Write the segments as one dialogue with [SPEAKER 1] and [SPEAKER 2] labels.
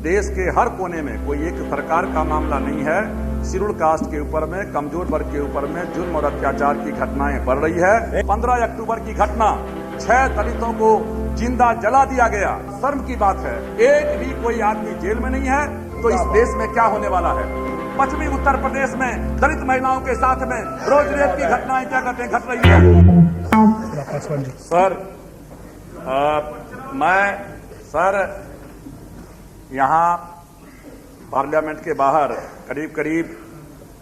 [SPEAKER 1] देश के हर कोने में कोई एक सरकार का मामला नहीं है। शेड्यूल कास्ट के ऊपर में, कमजोर वर्ग के ऊपर में जुल्म और अत्याचार की घटनाएं बढ़ रही है। 15 अक्टूबर की घटना, 6 दलितों को जिंदा जला दिया गया। शर्म की बात है, एक भी कोई आदमी जेल में नहीं है, तो इस देश में क्या होने वाला है। पश्चिमी उत्तर प्रदेश में दलित महिलाओं के साथ में रोज रेप की घटनाएं क्या कहते हैं घट रही है। सर यहाँ पार्लियामेंट के बाहर करीब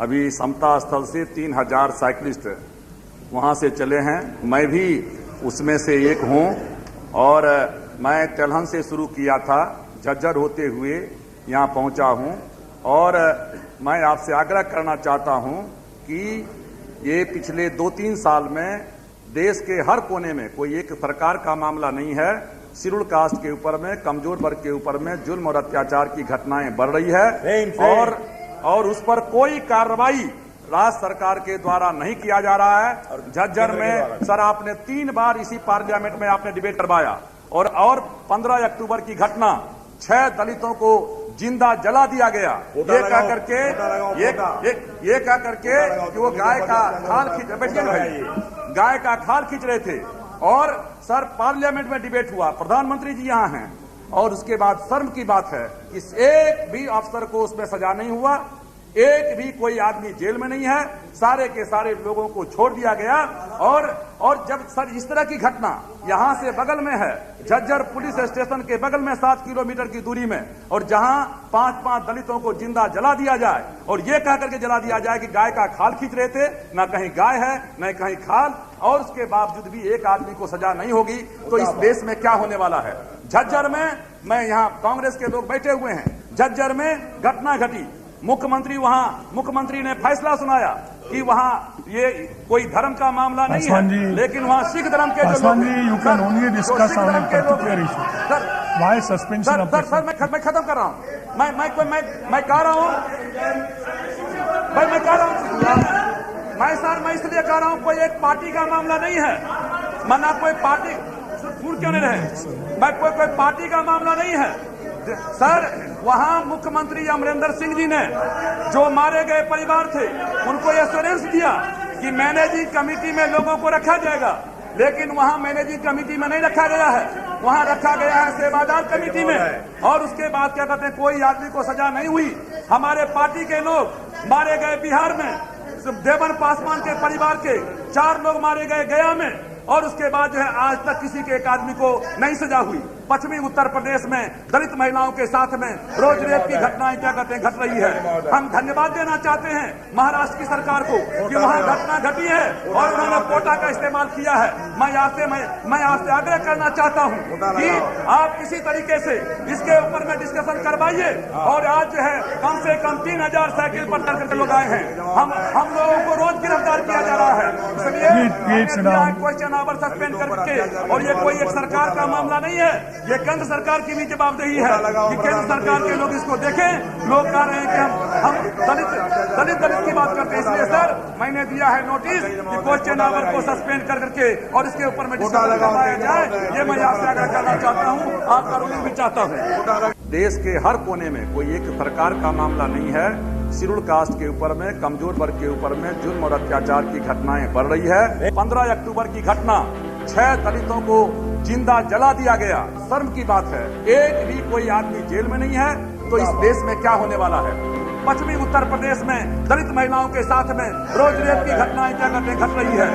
[SPEAKER 1] अभी समता स्थल से 3000 साइकिलिस्ट वहां से चले हैं। मैं भी उसमें से एक हूं और मैं तेलहन से शुरू किया था, झज्जर होते हुए यहाँ पहुंचा हूं और मैं आपसे आग्रह करना चाहता हूं कि ये पिछले 2-3 साल में देश के हर कोने में कोई एक सरकार का मामला नहीं है। शेड्यूल कास्ट के ऊपर में, कमजोर वर्ग के ऊपर में जुल्म और अत्याचार की घटनाएं बढ़ रही है और उस पर कोई कार्रवाई राज्य सरकार के द्वारा नहीं किया जा रहा है। झज्जर में सर आपने 3 बार इसी पार्लियामेंट में आपने डिबेट करवाया और 15 अक्टूबर की घटना, 6 दलितों को जिंदा जला दिया गया। ये कह करके कि वो गाय का खाल खींच रहे थे और सर पार्लियामेंट में डिबेट हुआ, प्रधानमंत्री जी यहाँ हैं और उसके बाद शर्म की बात है कि एक भी अफसर को उसमें सजा नहीं हुआ, एक भी कोई आदमी जेल में नहीं है, सारे के सारे लोगों को छोड़ दिया गया। और जब सर इस तरह की घटना यहां से बगल में है, झज्जर पुलिस स्टेशन के बगल में 7 किलोमीटर की दूरी में, और जहां 5 दलितों को जिंदा जला दिया जाए और ये कह करके जला दिया जाए कि गाय का खाल खींच रहे थे, ना कहीं गाय है न कहीं खाल, और उसके बावजूद भी एक आदमी को सजा नहीं होगी, तो इस देश में क्या होने वाला है। झज्जर में मैं यहाँ कांग्रेस के लोग बैठे हुए हैं, झज्जर में घटना घटी, मुख्यमंत्री ने फैसला सुनाया कि वहाँ ये कोई धर्म का मामला नहीं है, लेकिन वहाँ सिख धर्म के जो लोग सर मैं खत्म कर रहा हूँ, मैं कह रहा हूँ मैं इसलिए कह रहा हूँ कोई एक पार्टी का मामला नहीं है, मना कोई पार्टी फूट क्यों नहीं रहे, मैं कोई पार्टी का मामला नहीं है। सर वहां मुख्यमंत्री अमरिंदर सिंह जी ने जो मारे गए परिवार थे उनको एश्योरेंस दिया कि मैनेजिंग कमेटी में लोगों को रखा जाएगा, लेकिन वहां मैनेजिंग कमेटी में नहीं रखा गया है, वहां रखा गया है सेवादार कमेटी में। और उसके बाद क्या कहते हैं कोई आदमी को सजा नहीं हुई। हमारे पार्टी के लोग मारे गए बिहार में, देवन पासवान के परिवार के 4 लोग मारे गए गया में, और उसके बाद जो है आज तक किसी के एक आदमी को नहीं सजा हुई। पश्चिमी उत्तर प्रदेश में दलित महिलाओं के साथ में रोज रेप की घटनाएं क्या कहते हैं घट रही है। हम धन्यवाद देना चाहते हैं महाराष्ट्र की सरकार को कि वहां घटना घटी है और उन्होंने कोटा का इस्तेमाल किया है। मैं आपसे आग्रह करना चाहता हूं कि आप किसी तरीके से इसके ऊपर में डिस्कशन करवाइए। और आज जो है कम से कम 3000 साइकिल पर चल करके लोग आए हैं, हम लोगों को रोज गिरफ्तार किया जा रहा है, इसलिए क्वेश्चन आवर सस्पेंड करके। और ये कोई एक सरकार का मामला नहीं है, ये केंद्र सरकार की भी जवाबदेही है कि केंद्र सरकार के लोग इसको देखें। लोग कह रहे हैं कि हम दलित की बात करते हैं, इसलिए सर मैंने दिया है नोटिस कि क्वेश्चन आवर को सस्पेंड करके और इसके ऊपर में डिस्कशन करवाया जाए। ये मैं आपसे आग्रह करना चाहता हूँ, आपका रूलिंग भी चाहता हूँ। देश के हर कोने में कोई एक सरकार का मामला नहीं है। शेड्यूल कास्ट के ऊपर में, कमजोर वर्ग के ऊपर में जुल्म और अत्याचार की घटनाएं बढ़ रही है। 15 अक्टूबर की घटना, 6 दलितों को जिंदा जला दिया गया। शर्म की बात है, एक भी कोई आदमी जेल में नहीं है, तो इस देश में क्या होने वाला है। पश्चिमी उत्तर प्रदेश में दलित महिलाओं के साथ में रोज रेप की घटनाएं क्या कहते हैं घट रही है।